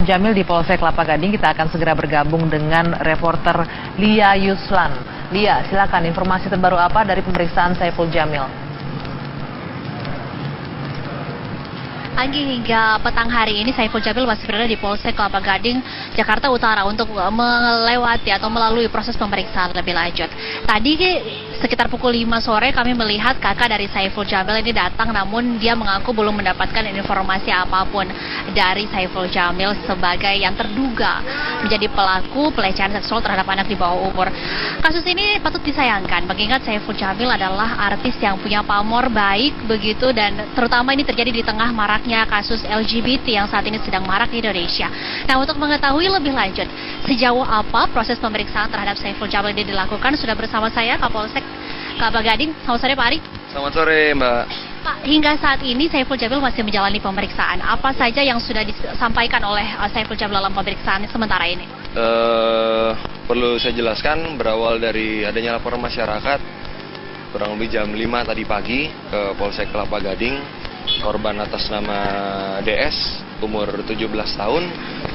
Jamil di Polsek Kelapa Gading. Kita akan segera bergabung dengan reporter Lia Yuslan. Lia, silakan informasi terbaru apa dari pemeriksaan Saiful Jamil? Anggi, hingga petang hari ini Saiful Jamil masih berada di Polsek Kelapa Gading, Jakarta Utara untuk melewati atau melalui proses pemeriksaan lebih lanjut. Tadi sekitar pukul 5 sore kami melihat kakak dari Saiful Jamil ini datang, namun dia mengaku belum mendapatkan informasi apapun dari Saiful Jamil sebagai yang terduga menjadi pelaku pelecehan seksual terhadap anak di bawah umur. Kasus ini patut disayangkan mengingat Saiful Jamil adalah artis yang punya pamor baik begitu, dan terutama ini terjadi di tengah maraknya kasus LGBT yang saat ini sedang marak di Indonesia. Nah, untuk mengetahui lebih lanjut sejauh apa proses pemeriksaan terhadap Saiful Jamil ini dilakukan, sudah bersama saya Kapolsek Kelapa Gading. Selamat sore Pak Ari. Selamat sore Mbak. Pak, hingga saat ini Saiful Jamil masih menjalani pemeriksaan. Apa saja yang sudah disampaikan oleh Saiful Jamil dalam pemeriksaan sementara ini? Perlu saya jelaskan, berawal dari adanya laporan masyarakat kurang lebih jam 5 tadi pagi ke Polsek Kelapa Gading. Korban atas nama DS, umur 17 tahun,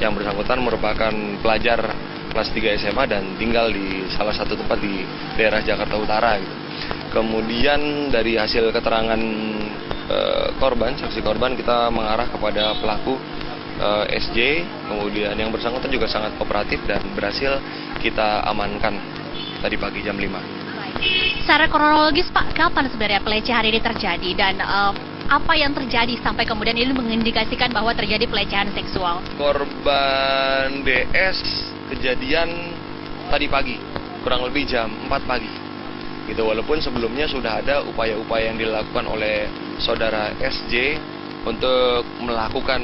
yang bersangkutan merupakan pelajar kelas 3 SMA dan tinggal di salah satu tempat di daerah Jakarta Utara. Gitu. Kemudian dari hasil keterangan saksi korban, kita mengarah kepada pelaku SJ, kemudian yang bersangkutan juga sangat kooperatif dan berhasil kita amankan tadi pagi jam 5. Secara kronologis Pak, kapan sebenarnya pelecehan ini terjadi dan apa yang terjadi sampai kemudian ini mengindikasikan bahwa terjadi pelecehan seksual? Korban DS kejadian tadi pagi, kurang lebih jam 4 pagi. Gitu, walaupun sebelumnya sudah ada upaya-upaya yang dilakukan oleh saudara SJ untuk melakukan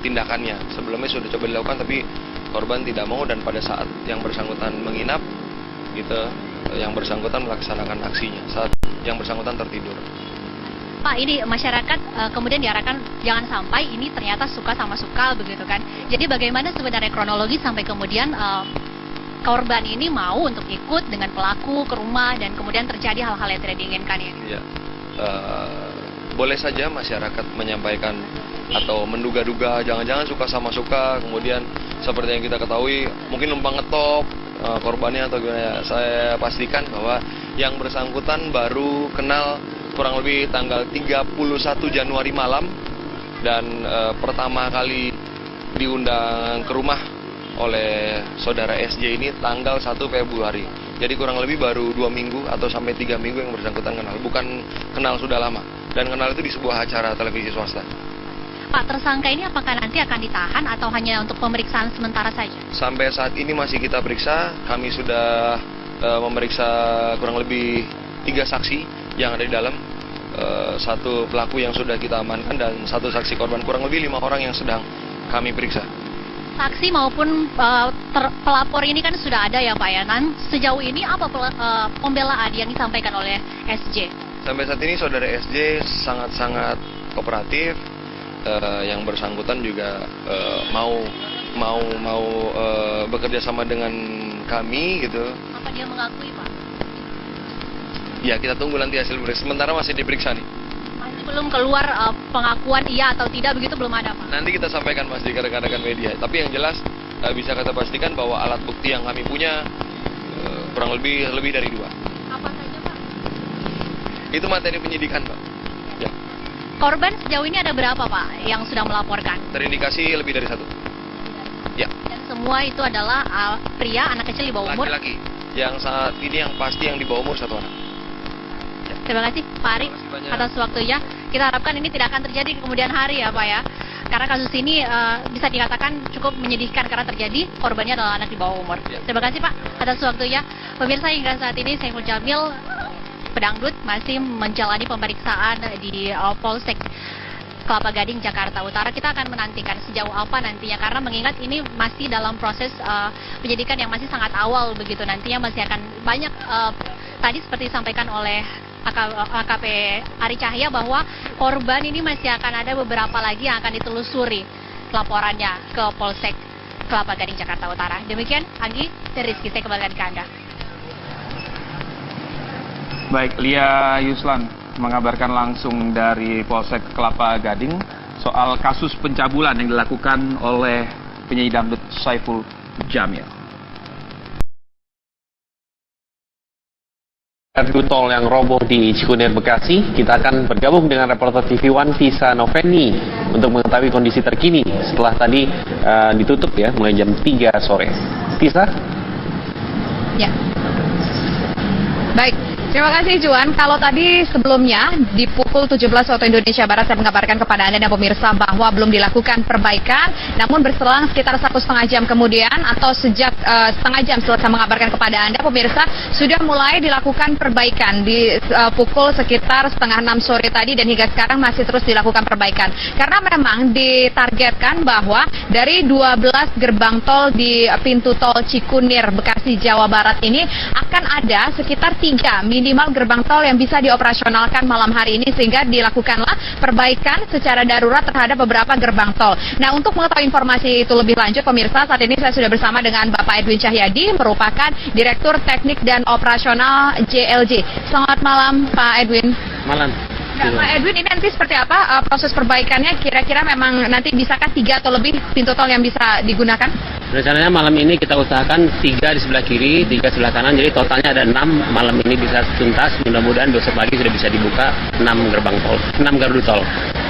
tindakannya. Sebelumnya sudah coba dilakukan tapi korban tidak mau, dan pada saat yang bersangkutan menginap gitu, yang bersangkutan melaksanakan aksinya saat yang bersangkutan tertidur. Pak, ini masyarakat kemudian diarahkan jangan sampai ini ternyata suka sama suka begitu kan. Jadi bagaimana sebenarnya kronologi sampai kemudian korban ini mau untuk ikut dengan pelaku ke rumah dan kemudian terjadi hal-hal yang tidak diinginkan ini? Ya, boleh saja masyarakat menyampaikan atau menduga-duga jangan-jangan suka sama suka, kemudian seperti yang kita ketahui mungkin numpang ngetop korbannya atau gimana. Saya pastikan bahwa yang bersangkutan baru kenal kurang lebih tanggal 31 Januari malam, dan pertama kali diundang ke rumah oleh saudara SJ ini tanggal 1 Februari. Jadi kurang lebih baru 2 minggu atau sampai 3 minggu yang bersangkutan kenal, bukan kenal sudah lama. Dan kenal itu di sebuah acara televisi swasta. Pak, tersangka ini apakah nanti akan ditahan atau hanya untuk pemeriksaan sementara saja? Sampai saat ini masih kita periksa. Kami sudah memeriksa kurang lebih 3 saksi yang ada di dalam, 1 pelaku yang sudah kita amankan dan 1 saksi korban. Kurang lebih 5 orang yang sedang kami periksa. Saksi maupun pelapor ini kan sudah ada ya Pak ya. Sejauh ini apa pembelaan yang disampaikan oleh SJ? Sampai saat ini saudara SJ sangat-sangat kooperatif. Yang bersangkutan juga mau bekerja sama dengan kami gitu. Apa dia mengakui Pak? Ya, kita tunggu nanti hasil periksa. Sementara masih diperiksa nih. Masih belum keluar pengakuan iya atau tidak, begitu belum ada Pak? Nanti kita sampaikan Mas di rekan-rekan media. Tapi yang jelas bisa kita pastikan bahwa alat bukti yang kami punya kurang lebih dari 2. Apa saja Pak? Itu materi penyidikan Pak. Ya. Korban sejauh ini ada berapa Pak yang sudah melaporkan? Terindikasi lebih dari 1. Ya. Dan semua itu adalah pria, anak kecil di bawah umur? Laki-laki. Yang saat ini yang pasti yang di bawah umur 1 anak. Terima kasih Pak Ari atas waktunya. Kita harapkan ini tidak akan terjadi di kemudian hari ya Pak ya. Karena kasus ini bisa dikatakan cukup menyedihkan karena terjadi korbannya adalah anak di bawah umur. Ya. Terima kasih Pak atas waktunya. Pemirsa, hingga saat ini Saiful Jamil pedangdut masih menjalani pemeriksaan di Polsek Kelapa Gading, Jakarta Utara. Kita akan menantikan sejauh apa nantinya, karena mengingat ini masih dalam proses penyidikan yang masih sangat awal begitu. Nantinya masih akan banyak tadi seperti disampaikan oleh AKP Ari Cahya bahwa korban ini masih akan ada beberapa lagi yang akan ditelusuri laporannya ke Polsek Kelapa Gading, Jakarta Utara. Demikian, Anggi dan Rizky, saya kembalikan ke Anda. Baik, Lia Yuslan mengabarkan langsung dari Polsek Kelapa Gading. soal kasus pencabulan yang dilakukan oleh penyanyi dangdut Saiful Jamil. Gardu tol yang roboh di Cikunir, Bekasi, kita akan bergabung dengan reporter TV One Tisa Noveni untuk mengetahui kondisi terkini setelah tadi ditutup ya mulai jam 3 sore. Tisa? Ya. Baik. Terima kasih Juan. Kalau tadi sebelumnya di pukul 17 waktu Indonesia Barat saya mengabarkan kepada Anda dan pemirsa bahwa belum dilakukan perbaikan, namun berselang sekitar 1,5 jam kemudian atau sejak setengah jam setelah saya mengabarkan kepada Anda pemirsa sudah mulai dilakukan perbaikan di pukul sekitar setengah 6 sore tadi dan hingga sekarang masih terus dilakukan perbaikan. Karena memang ditargetkan bahwa dari 12 gerbang tol di pintu tol Cikunir, Bekasi, Jawa Barat ini akan ada sekitar 3 minimal gerbang tol yang bisa dioperasionalkan malam hari ini sehingga dilakukanlah perbaikan secara darurat terhadap beberapa gerbang tol. Nah, untuk mengetahui informasi itu lebih lanjut pemirsa, saat ini saya sudah bersama dengan Bapak Edwin Cahyadi merupakan Direktur Teknik dan Operasional JLJ. Selamat malam Pak Edwin. Malam. Nah, Pak Edwin, ini nanti seperti apa proses perbaikannya? Kira-kira memang nanti bisakah 3 atau lebih pintu tol yang bisa digunakan? Rencananya malam ini kita usahakan 3 di sebelah kiri, 3 sebelah kanan, jadi totalnya ada 6. Malam ini bisa tuntas, mudah-mudahan besok pagi sudah bisa dibuka 6 gerbang tol, 6 gardu tol.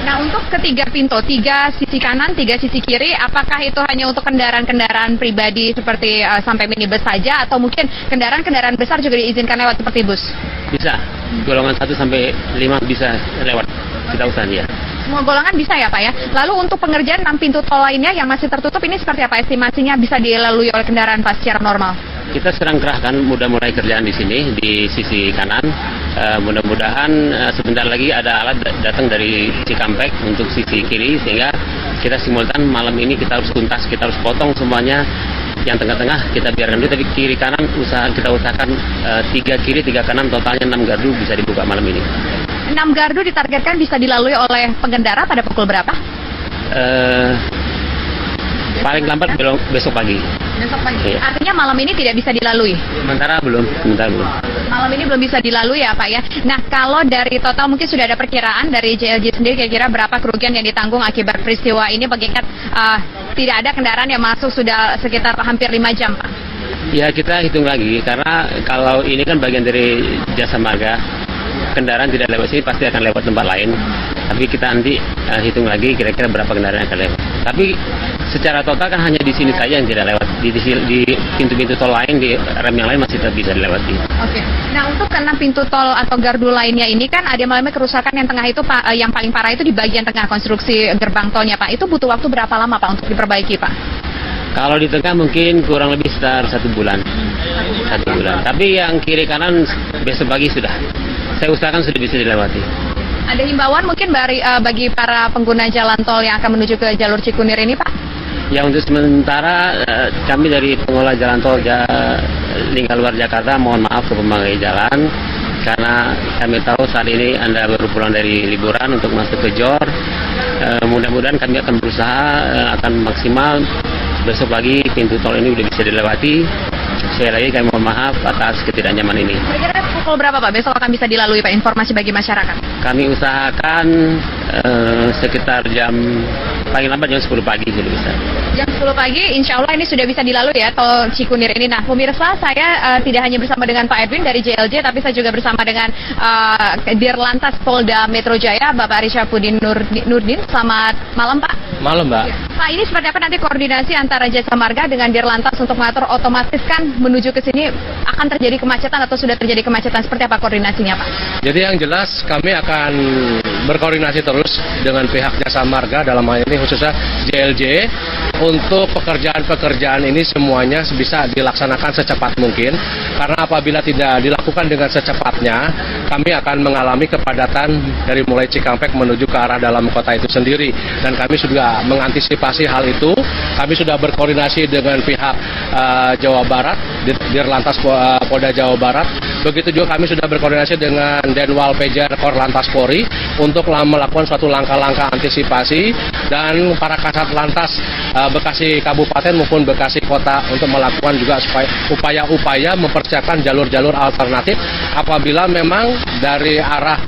Nah, untuk ketiga pintu, 3 sisi kanan, 3 sisi kiri, apakah itu hanya untuk kendaraan-kendaraan pribadi seperti sampai minibus saja, atau mungkin kendaraan-kendaraan besar juga diizinkan lewat seperti bus? Bisa, golongan 1 sampai 5 bisa lewat, kita usahakan ya. Semua golongan bisa ya Pak ya. Lalu untuk pengerjaan 6 pintu tol lainnya yang masih tertutup ini seperti apa estimasinya bisa dilalui oleh kendaraan Pak secara normal? Kita sedang kerahkan mulai kerjaan di sini di sisi kanan. Mudah-mudahan sebentar lagi ada alat datang dari Cikampek untuk sisi kiri sehingga kita simultan malam ini kita harus tuntas, kita harus potong semuanya. Yang tengah-tengah kita biarkan dulu, tapi kiri kanan kita usahakan 3 kiri 3 kanan, totalnya 6 gardu bisa dibuka malam ini. 6 gardu ditargetkan bisa dilalui oleh pengendara pada pukul berapa? Paling lambat besok pagi. Besok pagi. Iya. Artinya malam ini tidak bisa dilalui? Sementara belum. Malam ini belum bisa dilalui ya Pak ya. Nah, kalau dari total mungkin sudah ada perkiraan dari JLJ sendiri kira-kira berapa kerugian yang ditanggung akibat peristiwa ini mengingat tidak ada kendaraan yang masuk sudah sekitar hampir 5 jam Pak? Ya kita hitung lagi karena kalau ini kan bagian dari jasa marga, kendaraan tidak lewat sini pasti akan lewat tempat lain. Tapi kita nanti hitung lagi kira-kira berapa kendaraan yang akan lewat. Tapi secara total kan hanya di sini saja yang tidak lewat. Di pintu-pintu tol lain, di rem yang lain masih tetap bisa dilewati. Oke. Nah, untuk ke-6 pintu tol atau gardu lainnya ini kan ada mengalami kerusakan yang tengah itu Pak, yang paling parah itu di bagian tengah konstruksi gerbang tolnya Pak. Itu butuh waktu berapa lama Pak untuk diperbaiki Pak? Kalau di tengah mungkin kurang lebih sekitar 1 bulan. 1 bulan. Tapi yang kiri kanan besok pagi sudah. Saya usahakan sudah bisa dilewati. Ada himbauan mungkin bagi para pengguna jalan tol yang akan menuju ke jalur Cikunir ini Pak? Ya untuk sementara kami dari pengelola jalan tol Lingkar Luar Jakarta mohon maaf ke pemakai jalan karena kami tahu saat ini Anda baru pulang dari liburan untuk masuk ke JOR. Mudah-mudahan kami akan berusaha akan maksimal besok pagi pintu tol ini sudah bisa dilewati. Sekali lagi kami mohon maaf atas ketidaknyamanan ini. Kira-kira pukul berapa Pak besok akan bisa dilalui Pak informasi bagi masyarakat? Kami usahakan sekitar paling lambat jam 10 pagi sudah bisa. Jam 10 pagi insya Allah ini sudah bisa dilalui ya tol Cikunir ini. Nah pemirsa saya tidak hanya bersama dengan Pak Edwin dari JLJ tapi saya juga bersama dengan Dirlantas Polda Metro Jaya Bapak Arishapudin Nurdin. Selamat malam Pak. Malam Mbak. Pak ini seperti apa nanti koordinasi antara Jasa Marga dengan Dirlantas untuk mengatur otomatis kan menuju ke sini akan terjadi kemacetan atau sudah terjadi kemacetan, seperti apa koordinasinya Pak? Jadi yang jelas kami akan berkoordinasi terus dengan pihak Jasa Marga dalam hal ini khususnya JLJ untuk pekerjaan-pekerjaan ini semuanya bisa dilaksanakan secepat mungkin karena apabila tidak dilakukan dengan secepatnya kami akan mengalami kepadatan dari mulai Cikampek menuju ke arah dalam kota itu sendiri dan kami sudah mengantisipasi hal itu. Kami sudah berkoordinasi dengan pihak Jawa Barat, Dirlantas Polda Jawa Barat. Begitu juga kami sudah berkoordinasi dengan Denwal Pejar Korlantas Polri untuk melakukan suatu langkah-langkah antisipasi dan para Kasat Lantas Bekasi Kabupaten maupun Bekasi Kota untuk melakukan juga upaya-upaya mempersiapkan jalur-jalur alternatif apabila memang dari arah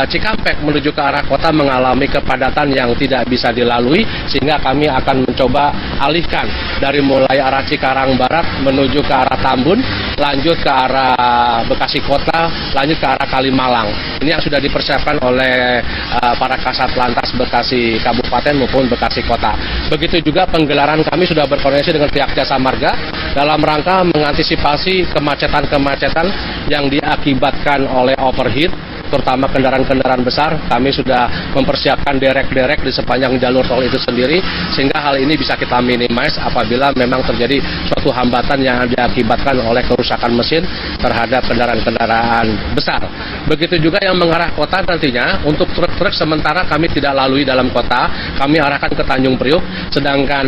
Cikampek menuju ke arah kota mengalami kepadatan yang tidak bisa dilalui, sehingga kami akan mencoba alihkan dari mulai arah Cikarang Barat menuju ke arah Tambun, lanjut ke arah Bekasi Kota, lanjut ke arah Kalimalang. Ini yang sudah dipersiapkan oleh para Kasat Lantas Bekasi Kabupaten maupun Bekasi Kota. Begitu juga penggelaran kami sudah berkoordinasi dengan pihak Jasa Marga dalam rangka mengantisipasi kemacetan-kemacetan yang diakibatkan oleh overheat, terutama kendaraan-kendaraan besar. Kami sudah mempersiapkan derek-derek di sepanjang jalur tol itu sendiri, sehingga hal ini bisa kita minimize apabila memang terjadi suatu hambatan yang diakibatkan oleh kerusakan mesin terhadap kendaraan-kendaraan besar. Begitu juga yang mengarah kota nantinya, untuk truk-truk sementara kami tidak lalui dalam kota, kami arahkan ke Tanjung Priuk, sedangkan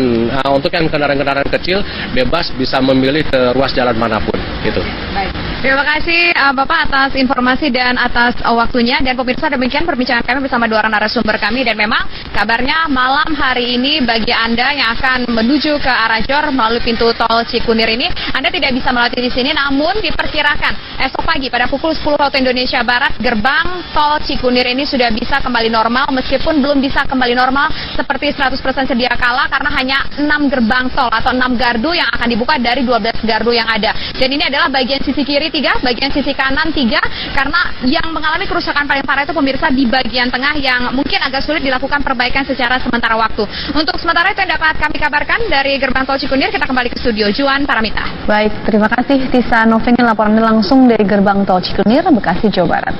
untuk yang kendaraan-kendaraan kecil bebas bisa memilih ke ruas jalan manapun. Gitu. Baik. Terima kasih Bapak atas informasi dan atas waktunya. Dan pemirsa, demikian perbincangan kami bersama dua orang narasumber kami. Dan memang kabarnya malam hari ini bagi Anda yang akan menuju ke arah Jor melalui pintu tol Cikunir ini, Anda tidak bisa melewati di sini, namun diperkirakan esok pagi pada pukul 10 waktu Indonesia Barat, gerbang tol Cikunir ini sudah bisa kembali normal, meskipun belum bisa kembali normal seperti 100% sedia kala, karena hanya 6 gerbang tol atau 6 gardu yang akan dibuka dari 12 gardu yang ada. Dan ini adalah bagian sisi kiri 3, bagian sisi kanan 3, karena yang mengalami kerusakan paling parah itu pemirsa di bagian tengah yang mungkin agak sulit dilakukan perbaikan secara sementara waktu. Untuk sementara itu yang dapat kami kabarkan dari gerbang tol Cikunir. Kita kembali ke studio, Juan Paramita. Baik, terima kasih Tisa Noveni, laporan langsung dari gerbang tol Cikunir, Bekasi, Jawa Barat.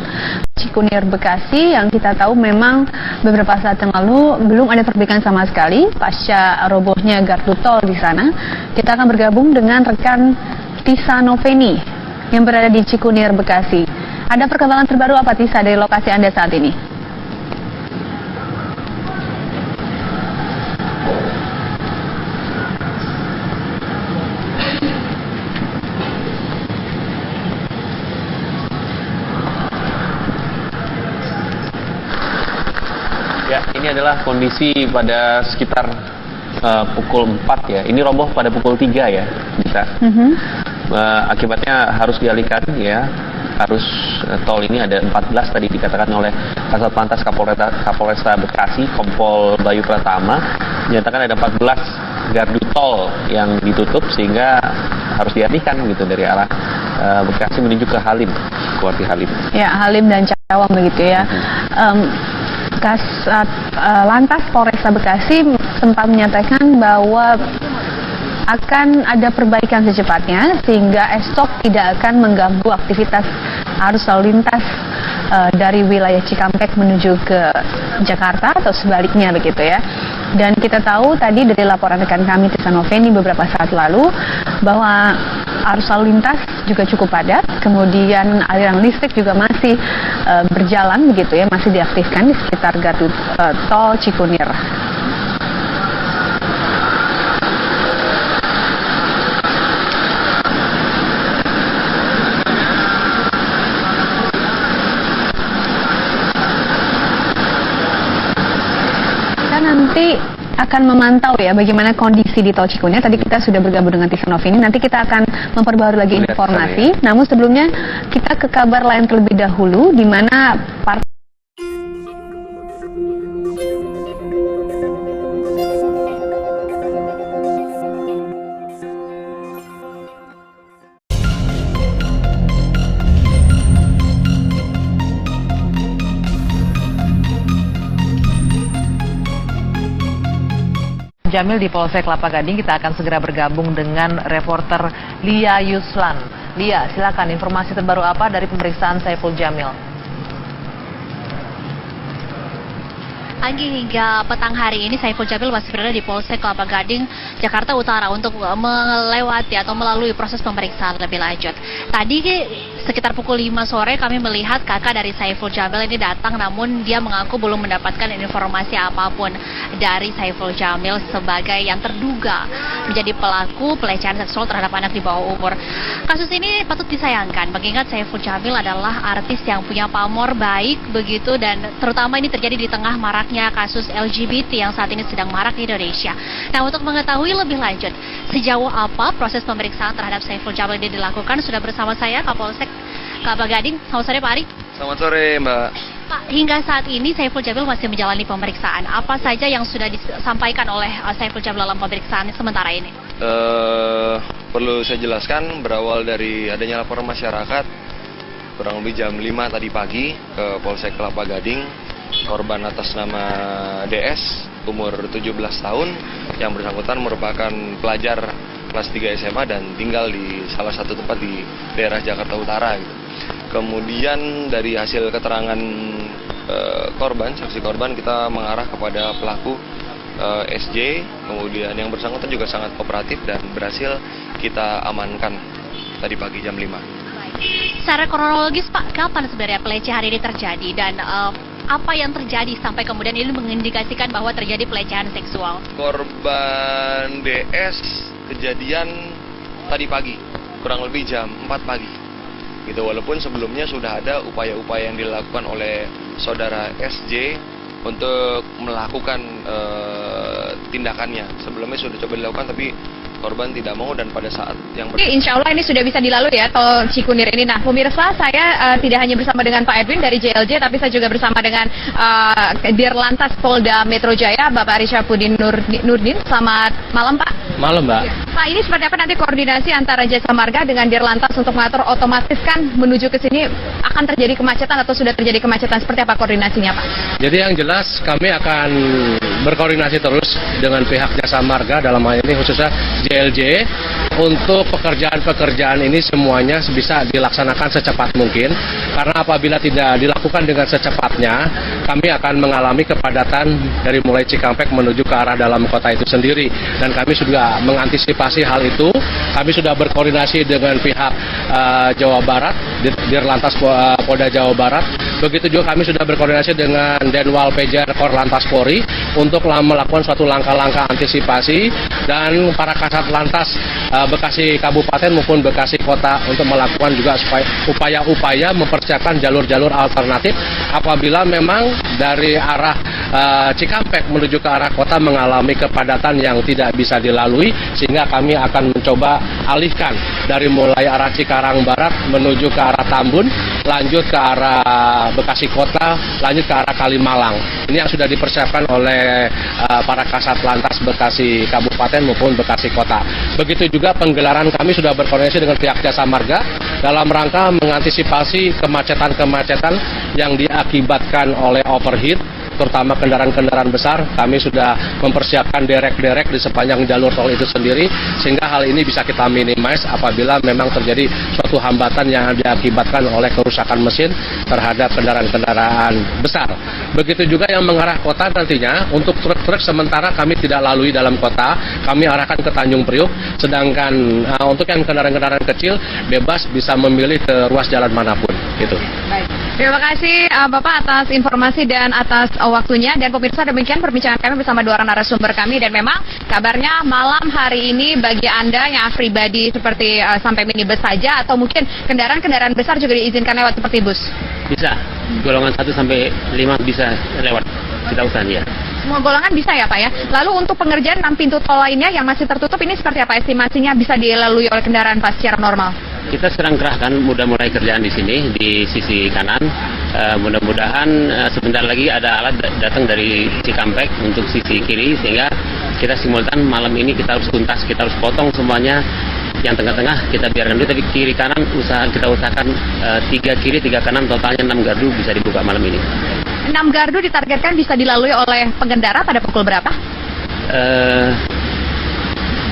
Cikunir Bekasi yang kita tahu memang beberapa saat yang lalu belum ada perbaikan sama sekali pasca robohnya gardu tol di sana. Kita akan bergabung dengan rekan Tisa Noveni yang berada di Cikunir Bekasi. Ada perkembangan terbaru apa, Tisa, dari lokasi Anda saat ini? Ya, ini adalah kondisi pada sekitar pukul 4 ya. Ini roboh pada pukul 3 ya, bisa. Akibatnya harus dialihkan ya. Arus tol ini ada 14 tadi dikatakan oleh Kasat Lantas Kapolresta Bekasi, Kompol Bayu Pratama, menyatakan ada 14 gardu tol yang ditutup sehingga harus dialihkan gitu dari arah Bekasi menuju ke Halim, Kuarti Halim. Ya, Halim dan Cawang begitu ya. Kasat Lantas Polresta Bekasi sempat menyatakan bahwa akan ada perbaikan secepatnya sehingga esok tidak akan mengganggu aktivitas arus lalu lintas dari wilayah Cikampek menuju ke Jakarta atau sebaliknya begitu ya. Dan kita tahu tadi dari laporan rekan kami Tisa Noveni beberapa saat lalu bahwa arus lalu lintas juga cukup padat, kemudian aliran listrik juga masih berjalan begitu ya, masih diaktifkan di sekitar gardu tol Cikunir. Nanti akan memantau ya bagaimana kondisi di tol Cikunir. Tadi kita sudah bergabung dengan Tisa Noveni. Nanti kita akan memperbarui lagi informasi. Namun sebelumnya kita ke kabar lain terlebih dahulu, di mana partai Jamil di Polsek Kelapa Gading. Kita akan segera bergabung dengan reporter Lia Yuslan. Lia, silakan informasi terbaru apa dari pemeriksaan Saiful Jamil? Anggi, hingga petang hari ini Saiful Jamil masih berada di Polsek Kelapa Gading, Jakarta Utara untuk melewati atau melalui proses pemeriksaan lebih lanjut. Tadi sekitar pukul 5 sore kami melihat kakak dari Saiful Jamil ini datang, namun dia mengaku belum mendapatkan informasi apapun dari Saiful Jamil sebagai yang terduga menjadi pelaku pelecehan seksual terhadap anak di bawah umur. Kasus ini patut disayangkan mengingat Saiful Jamil adalah artis yang punya pamor baik begitu, dan terutama ini terjadi di tengah maraknya kasus LGBT yang saat ini sedang marak di Indonesia. Nah, untuk mengetahui lebih lanjut sejauh apa proses pemeriksaan terhadap Saiful Jamil ini dilakukan, sudah bersama saya Kapolsek Kelapa Gading. Selamat sore Pak Ari. Selamat sore Mbak. Pak, hingga saat ini Saiful Jamil masih menjalani pemeriksaan. Apa saja yang sudah disampaikan oleh Saiful Jamil dalam pemeriksaan sementara ini? Perlu saya jelaskan, berawal dari adanya laporan masyarakat kurang lebih jam 5 tadi pagi ke Polsek Kelapa Gading, korban atas nama DS umur 17 tahun yang bersangkutan merupakan pelajar kelas 3 SMA dan tinggal di salah satu tempat di daerah Jakarta Utara gitu. Kemudian dari hasil keterangan saksi korban, kita mengarah kepada pelaku SJ, kemudian yang bersangkutan juga sangat kooperatif dan berhasil kita amankan tadi pagi jam 5. Secara kronologis Pak, kapan sebenarnya pelecehan ini terjadi dan apa yang terjadi sampai kemudian ini mengindikasikan bahwa terjadi pelecehan seksual? Korban DS kejadian tadi pagi, kurang lebih jam 4 pagi. Gitu, walaupun sebelumnya sudah ada upaya-upaya yang dilakukan oleh saudara SJ untuk melakukan tindakannya. Sebelumnya sudah coba dilakukan tapi korban tidak mau, dan pada saat yang Insya Allah ini sudah bisa dilalui ya tol Cikunir ini. Nah pemirsa, saya tidak hanya bersama dengan Pak Edwin dari JLJ, tapi saya juga bersama dengan Dirlantas Polda Metro Jaya, Bapak Risyafudin Nurdin. Selamat malam Pak. Malam Mbak. Pak, ini seperti apa nanti koordinasi antara Jasa Marga dengan Dirlantas untuk mengatur, otomatis kan menuju ke sini akan terjadi kemacetan atau sudah terjadi kemacetan, seperti apa koordinasinya Pak? Jadi yang jelas kami akan berkoordinasi terus dengan pihak Jasa Marga dalam hal ini khususnya JLJ untuk pekerjaan-pekerjaan ini semuanya bisa dilaksanakan secepat mungkin, karena apabila tidak dilakukan dengan secepatnya kami akan mengalami kepadatan dari mulai Cikampek menuju ke arah dalam kota itu sendiri, dan kami sudah mengantisipasi hal itu. Kami sudah berkoordinasi dengan pihak Jawa Barat, Dirlantas Polda Jawa Barat. Begitu juga kami sudah berkoordinasi dengan Denwal Pejar Korlantas Polri untuk melakukan suatu langkah-langkah antisipasi, dan para Kasat Lantas Bekasi Kabupaten maupun Bekasi Kota untuk melakukan juga upaya-upaya mempersiapkan jalur-jalur alternatif apabila memang dari arah Cikampek menuju ke arah kota mengalami kepadatan yang tidak bisa dilalui, sehingga kami akan mencoba alihkan dari mulai arah Cikarang Barat menuju ke arah Tambun, lanjut ke arah Bekasi Kota, lanjut ke arah Kalimalang. Ini yang sudah dipersiapkan oleh para Kasat Lantas Bekasi Kabupaten maupun Bekasi Kota. Begitu juga penggelaran kami sudah berkoordinasi dengan pihak Jasa Marga dalam rangka mengantisipasi kemacetan-kemacetan yang diakibatkan oleh overheat, terutama kendaraan-kendaraan besar. Kami sudah mempersiapkan derek-derek di sepanjang jalur tol itu sendiri, sehingga hal ini bisa kita minimize apabila memang terjadi suatu hambatan yang diakibatkan oleh kerusakan mesin terhadap kendaraan-kendaraan besar. Begitu juga yang mengarah kota nantinya, untuk truk-truk sementara kami tidak lalui dalam kota, kami arahkan ke Tanjung Priuk, sedangkan untuk yang kendaraan-kendaraan kecil bebas bisa memilih ke ruas jalan manapun. Gitu. Baik. Terima kasih Bapak atas informasi dan atas waktunya, dan pemirsa, demikian perbincangan kami bersama dua orang narasumber kami. Dan memang kabarnya malam hari ini bagi Anda yang pribadi seperti sampai minibus saja atau mungkin kendaraan-kendaraan besar juga diizinkan lewat seperti bus? Bisa, golongan 1 sampai 5 bisa lewat, kita usahakan ya. Semua golongan bisa ya Pak ya. Lalu untuk pengerjaan 6 pintu tol lainnya yang masih tertutup ini seperti apa estimasinya bisa dilalui oleh kendaraan Pak secara normal? Kita sedang kerahkan, udah mulai kerjaan di sini di sisi kanan. Mudah-mudahan sebentar lagi ada alat datang dari Cikampek untuk sisi kiri, sehingga kita simultan malam ini kita harus tuntas, kita harus potong semuanya. Yang tengah-tengah kita biarkan dulu, tapi kiri kanan kita usahakan 3 kiri 3 kanan, totalnya 6 gardu bisa dibuka malam ini. 6 gardu ditargetkan bisa dilalui oleh pengendara pada pukul berapa?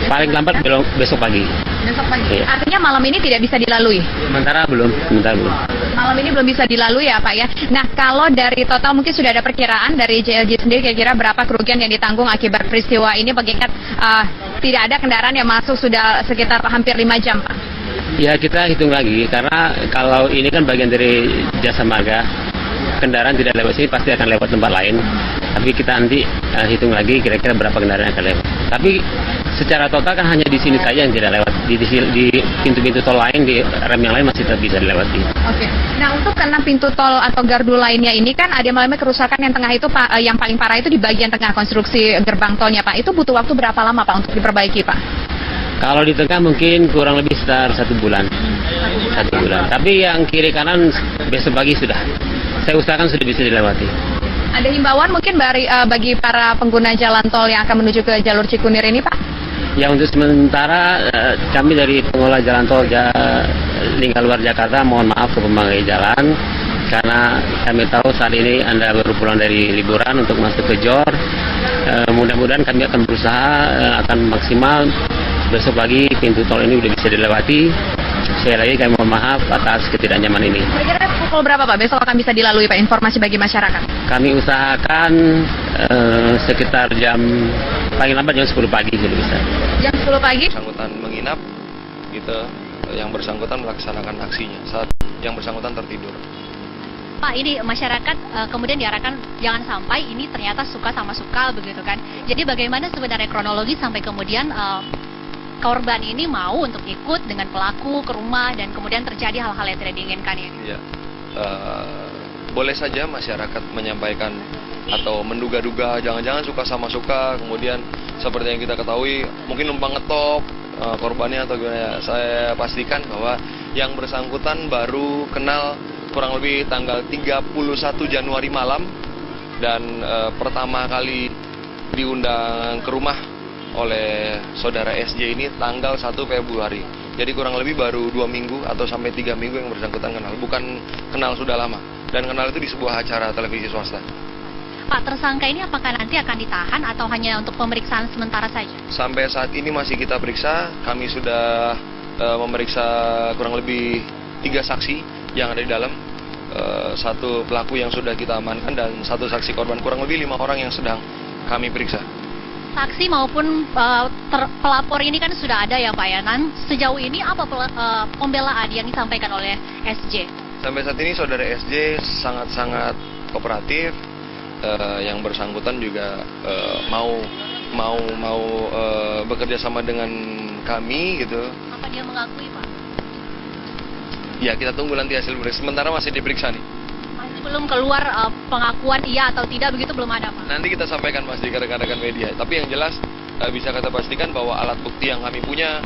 Paling lambat besok pagi. Besok pagi. Iya. Artinya malam ini tidak bisa dilalui? Sementara belum. Malam ini belum bisa dilalui ya Pak ya. Nah, kalau dari total mungkin sudah ada perkiraan dari JLJ sendiri kira-kira berapa kerugian yang ditanggung akibat peristiwa ini, mengingat tidak ada kendaraan yang masuk sudah sekitar hampir 5 jam Pak? Ya, kita hitung lagi, karena kalau ini kan bagian dari Jasa Marga, kendaraan tidak lewat sini pasti akan lewat tempat lain. Tapi kita nanti hitung lagi kira-kira berapa kendaraan yang akan lewat. Tapi secara total kan hanya di sini saja yang tidak lewat. Di pintu-pintu tol lain, di rem yang lain masih tetap bisa dilewati. Oke. Nah, untuk karena pintu tol atau gardu lainnya ini kan ada mengalami kerusakan yang tengah itu Pak, yang paling parah itu di bagian tengah konstruksi gerbang tolnya Pak. Itu butuh waktu berapa lama Pak untuk diperbaiki Pak? Kalau di tengah mungkin kurang lebih sekitar 1 bulan. 1 bulan. Tapi yang kiri kanan besok pagi sudah. saya usahakan sudah bisa dilewati. Ada himbauan mungkin bagi para pengguna jalan tol yang akan menuju ke jalur Cikunir ini, Pak? Ya, untuk sementara kami dari pengelola jalan tol Lingkar Luar Jakarta mohon maaf ke pemakai jalan karena kami tahu saat ini Anda baru pulang dari liburan untuk masuk ke JOR. Mudah-mudahan kami akan berusaha akan maksimal besok pagi pintu tol ini sudah bisa dilewati. Sekali lagi kami mohon maaf atas ketidaknyamanan ini. Kira-kira pukul berapa, Pak? Besok akan bisa dilalui, Pak, informasi bagi masyarakat? Kami usahakan sekitar paling lambat jam 10 pagi sudah bisa. Jam 10 pagi? Bersangkutan menginap, gitu, yang bersangkutan melaksanakan aksinya saat yang bersangkutan tertidur. Pak, ini masyarakat kemudian diarahkan jangan sampai ini ternyata suka sama suka begitu kan. Jadi bagaimana sebenarnya kronologi sampai kemudian korban ini mau untuk ikut dengan pelaku ke rumah dan kemudian terjadi hal-hal yang tidak diinginkan ini? Ya, boleh saja masyarakat menyampaikan atau menduga-duga jangan-jangan suka sama suka, kemudian seperti yang kita ketahui mungkin numpang ngetop korbannya atau gimana ya. Saya pastikan bahwa yang bersangkutan baru kenal kurang lebih tanggal 31 Januari malam dan pertama kali diundang ke rumah oleh saudara SJ ini tanggal 1 Februari. Jadi kurang lebih baru 2 minggu atau sampai 3 minggu yang bersangkutan kenal, bukan kenal sudah lama. Dan kenal itu di sebuah acara televisi swasta. Pak, tersangka ini apakah nanti akan ditahan atau hanya untuk pemeriksaan sementara saja? Sampai saat ini masih kita periksa, kami sudah memeriksa kurang lebih 3 saksi yang ada di dalam, 1 pelaku yang sudah kita amankan dan 1 saksi korban, kurang lebih 5 orang yang sedang kami periksa. Saksi maupun pelapor ini kan sudah ada ya Pak ya. Sejauh ini apa pembelaan yang disampaikan oleh SJ? Sampai saat ini saudara SJ sangat-sangat kooperatif, yang bersangkutan juga mau bekerja sama dengan kami gitu. Apa dia mengakui Pak? Ya, kita tunggu nanti hasil periksa. Sementara masih diperiksa nih. Masih belum keluar pengakuan iya atau tidak, begitu belum ada Pak? Nanti kita sampaikan Mas di rekan-rekan media. Tapi yang jelas bisa kita pastikan bahwa alat bukti yang kami punya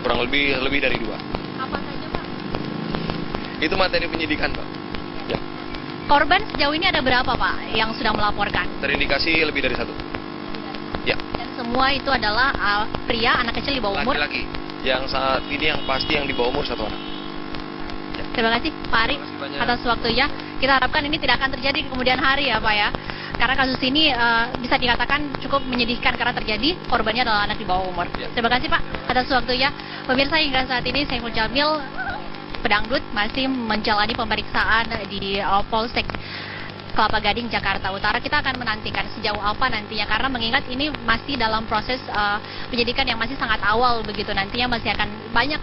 kurang lebih dari 2. Apa saja Pak? Itu materi penyidikan Pak. Ya. Korban sejauh ini ada berapa Pak yang sudah melaporkan? Terindikasi lebih dari 1. Ya. Dan semua itu adalah pria, anak kecil di bawah umur? Laki-laki. Yang saat ini yang pasti yang di bawah umur 1 anak. Terima kasih Pak Ari atas waktunya. Kita harapkan ini tidak akan terjadi di kemudian hari ya Pak ya. Karena kasus ini bisa dikatakan cukup menyedihkan karena terjadi korbannya adalah anak di bawah umur. Ya. Terima kasih Pak atas waktunya. Pemirsa, hingga saat ini Saiful Jamil Pedangdut masih menjalani pemeriksaan di Polsek Kelapa Gading, Jakarta Utara. Kita akan menantikan sejauh apa nantinya karena mengingat ini masih dalam proses penyidikan yang masih sangat awal begitu. Nantinya masih akan banyak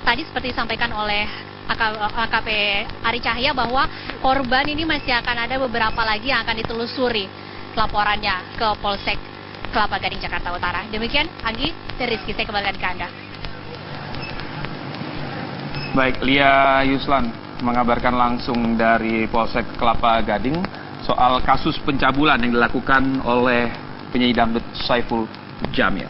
tadi seperti disampaikan oleh AKP Ari Cahya bahwa korban ini masih akan ada beberapa lagi yang akan ditelusuri laporannya ke Polsek Kelapa Gading, Jakarta Utara. Demikian, Anggi dan Rizky, saya kembalikan ke Anda. Baik, Lia Yuslan mengabarkan langsung dari Polsek Kelapa Gading soal kasus pencabulan yang dilakukan oleh penyanyi dangdut Saiful Jamil.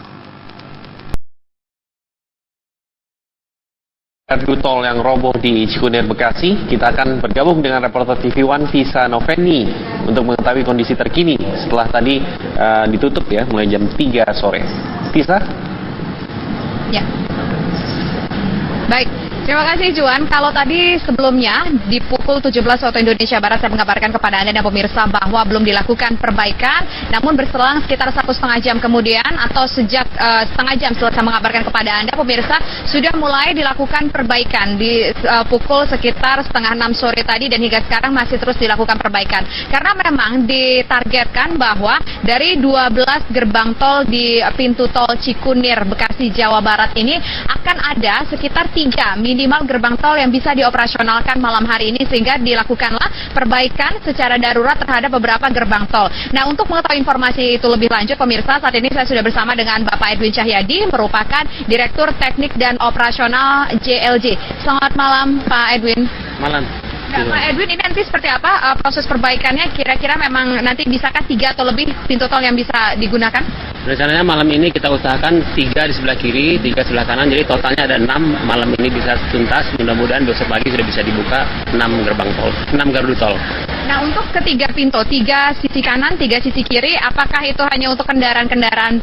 Gardu tol yang roboh di Cikunir, Bekasi, kita akan bergabung dengan reporter TV One Tisa Noveni untuk mengetahui kondisi terkini setelah tadi ditutup ya mulai jam 3 sore. Tisa? Ya. Baik. Terima kasih Juan. Kalau tadi sebelumnya di pukul 17 waktu Indonesia Barat saya mengabarkan kepada Anda dan pemirsa bahwa belum dilakukan perbaikan, namun berselang sekitar 1,5 jam kemudian atau sejak setengah jam setelah saya mengabarkan kepada Anda pemirsa sudah mulai dilakukan perbaikan di pukul sekitar 5:30 sore tadi dan hingga sekarang masih terus dilakukan perbaikan. Karena memang ditargetkan bahwa dari 12 gerbang tol di pintu tol Cikunir, Bekasi, Jawa Barat ini akan ada sekitar 3 minimal gerbang tol yang bisa dioperasionalkan malam hari ini sehingga dilakukanlah perbaikan secara darurat terhadap beberapa gerbang tol. Nah, untuk mengetahui informasi itu lebih lanjut pemirsa, saat ini saya sudah bersama dengan Bapak Edwin Cahyadi merupakan Direktur Teknik dan Operasional JLJ. Selamat malam Pak Edwin. Malam. Nah, Pak Edwin, ini nanti seperti apa proses perbaikannya? Kira-kira memang nanti bisakah 3 atau lebih pintu tol yang bisa digunakan? Rencananya malam ini kita usahakan 3 di sebelah kiri, 3 sebelah kanan, jadi totalnya ada 6. Malam ini bisa tuntas, mudah-mudahan besok pagi sudah bisa dibuka 6 gerbang tol, 6 gardu tol. Nah, untuk ketiga pintu, 3 sisi kanan, 3 sisi kiri, apakah itu hanya untuk kendaraan-kendaraan